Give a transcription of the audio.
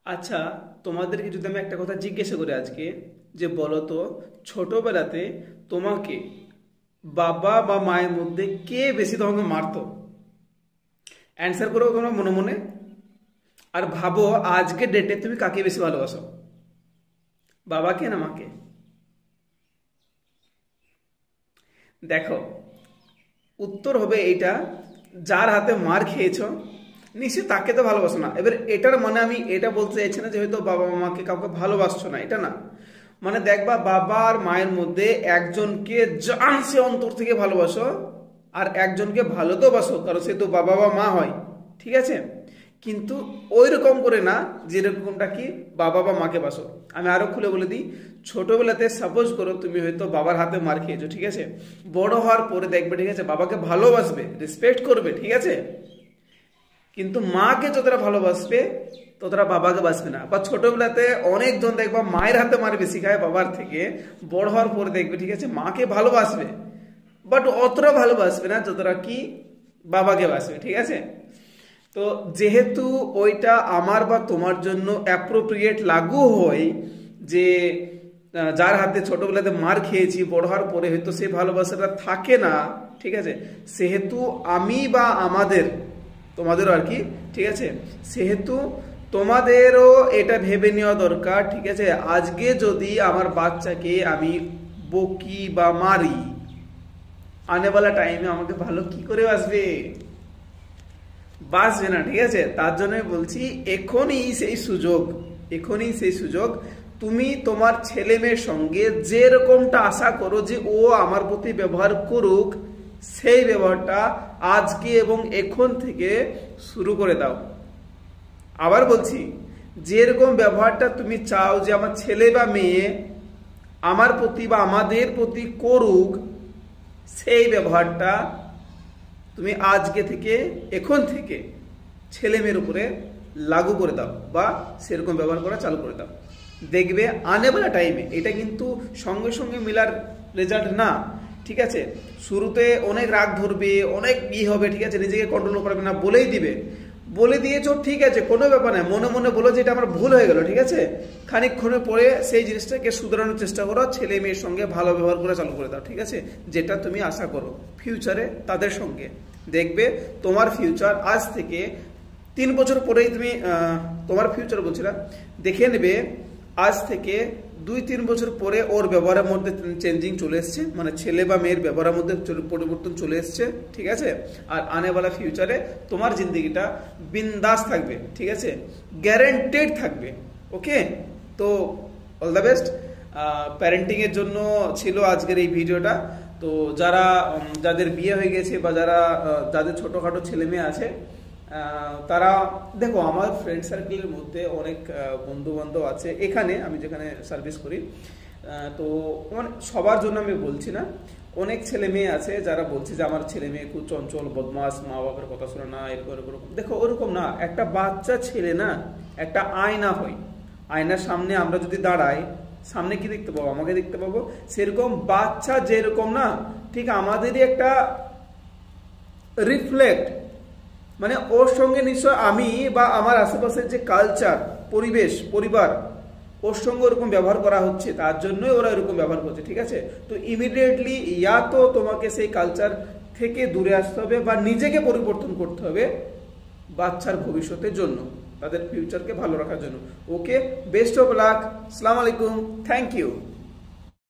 আচ্ছা, তোমাদেরকে যদি আমি একটা কথা জিজ্ঞাসা করি আজকে, যে বলো তো, ছোটবেলাতে তোমাকে বাবা বা মায়ের মধ্যে কে বেশি তোমাকে মারতো? অ্যান্সার করো তোমরা মনে মনে। আর ভাবো আজকের ডেটে তুমি কাকে বেশি ভালোবাসো, বাবাকে না মাকে? দেখো, উত্তর হবে এইটা, যার হাতে মার খেয়েছো নিশ্চয়ই তাকে তো ভালোবাসো না। এবার এটার মানে আমি এটা বলতে চাইছি না যে হয়তো বাবা মাকে কাউকে ভালোবাসছো না, এটা না। মানে দেখবা বাবা আর মায়ের মধ্যে একজনকে জান সে অন্তর থেকে ভালোবাসো, আর একজনকে ভালো তো বাসো, কারণ সে তো বাবা বা মা হয়, ঠিক আছে? কিন্তু ওই রকম করে না যেরকমটা কি বাবা বা মাকে বাসো। আমি আরো খুলে বলে দিই, ছোটবেলাতে সাপোজ করো তুমি হয়তো বাবার হাতে মার খেয়েছো, ঠিক আছে? বড় হওয়ার পরে দেখবে, ঠিক আছে, বাবাকে ভালোবাসবে, রেসপেক্ট করবে, ঠিক আছে, কিন্তু মাকে যতটা ভালোবাসবে ততটা বাবাকে বাসবে না। বা ছোটবেলাতে অনেকজন দেখবা মায়ের হাতে মার বেশি খায় বাবার থেকে, বড় হওয়ার পরে দেখবে, ঠিক আছে, মাকে ভালোবাসবে বাট অতটা ভালোবাসবে না যতটা কি বাবাকে বাসবে, ঠিক আছে? তো যেহেতু ওইটা আমার বা তোমার জন্য অ্যাপ্রোপ্রিয়েট লাগু হয়, যে যার হাতে ছোটবেলাতে মার খেয়েছি বড় হওয়ার পরে হয়তো সে ভালোবাসাটা থাকে না, ঠিক আছে, সেহেতু আমি বা আমাদের, তোমাদেরও আর কি, ঠিক আছে, সেহেতু তোমাদেরও এটা ভেবে নেওয়া দরকার, ঠিক আছে, আজকে যদি আমার বাচ্চাকে আমি বকি বা মারি, আনেওয়ালা টাইমে আমাকে ভালো কি করে বাসবে? বাসবে না, ঠিক আছে? তার জন্য বলছি এখনই সেই সুযোগ, এখনই সেই সুযোগ। তুমি তোমার ছেলে মেয়ের সঙ্গে যেরকমটা আশা করো যে ও আমার প্রতি ব্যবহার করুক, সেই ব্যবহারটা আজকে এবং এখন থেকে শুরু করে দাও। আবার বলছি, যেরকম ব্যবহারটা তুমি চাও যে আমার ছেলে বা মেয়ে আমার প্রতি বা আমাদের প্রতি করুক, সেই ব্যবহারটা তুমি আজকে থেকে, এখন থেকে ছেলে মেয়ের উপরে লাগু করে দাও, বা সেরকম ব্যবহার করা চালু করে দাও। দেখবে আনেওয়ালা টাইমে এটা কিন্তু সঙ্গে সঙ্গে মিলার রেজাল্ট না, ঠিক আছে? শুরুতে অনেক রাগ ধরবে, অনেক হবে, ঠিক আছে, নিজেকে কন্ট্রোল করবে না, বলেই দিবে, বলে দিয়েছো, ঠিক আছে, কোনো ব্যাপার নয়, মনে মনে বলো যে এটা আমার ভুল হয়ে গেল, ঠিক আছে, খানিকক্ষণের পরে সেই জিনিসটাকে শুধরানোর চেষ্টা করো, ছেলে মেয়ের সঙ্গে ভালো ব্যবহার করে চালু করে দাও, ঠিক আছে, যেটা তুমি আশা করো ফিউচারে তাদের সঙ্গে। দেখবে তোমার ফিউচার আজ থেকে 3 বছর পরেই তুমি, তোমার ফিউচার বলছিলাম, দেখে নেবে আজ থেকে 2-3 বছর পরে ওর ব্যবহারের মধ্যে চেঞ্জিং চলে এসছে, মানে ছেলে বা মেয়ের ব্যবহারের মধ্যে পরিবর্তন চলে এসছে, ঠিক আছে? আর আনেওয়ালা ফিউচারে তোমার জিন্দগিটা বিন্দাস থাকবে, ঠিক আছে, গ্যারেন্টেড থাকবে। ওকে, তো অল দ্য বেস্ট। প্যারেন্টিংয়ের জন্য ছিল আজকের এই ভিডিওটা। তো যাদের বিয়ে হয়ে গেছে বা যাদের ছোটোখাটো ছেলে মেয়ে আছে, তারা দেখো, আমার ফ্রেন্ড সার্কেলের মধ্যে অনেক বন্ধু বান্ধব আছে এখানে, আমি যেখানে সার্ভিস করি, তো সবার জন্য আমি বলছি না, অনেক ছেলে মেয়ে আছে যারা বলছে যে আমার ছেলে মেয়ে খুব চঞ্চল, বদমাস, মা বাবার কথা শোনে না, এরকম এরকম। দেখো ওরকম না, একটা বাচ্চা ছেলে না একটা আয়না হয়, আয়নার সামনে আমরা যদি দাঁড়াই, সামনে কি দেখতে পাবো? আমাকে দেখতে পাবো। সেরকম বাচ্চা যেরকম না, ঠিক আমাদেরই একটা রিফ্লেক্ট, মানে ওর সঙ্গে নিশ্চয় আমি বা আমার আশেপাশের যে কালচার, পরিবেশ, পরিবার, ওর সঙ্গে ওরকম ব্যবহার করা হচ্ছে, তার জন্যই ওরা এরকম ব্যবহার করছে, ঠিক আছে? তো ইমিডিয়েটলি ইয়া তো তোমাকে সেই কালচার থেকে দূরে আসতে হবে বা নিজেকে পরিবর্তন করতে হবে বাচ্চার ভবিষ্যতের জন্য, তাদের ফিউচারকে ভালো রাখার জন্য। ওকে, বেস্ট অফ লাক, আসসালামু আলাইকুম, থ্যাংক ইউ।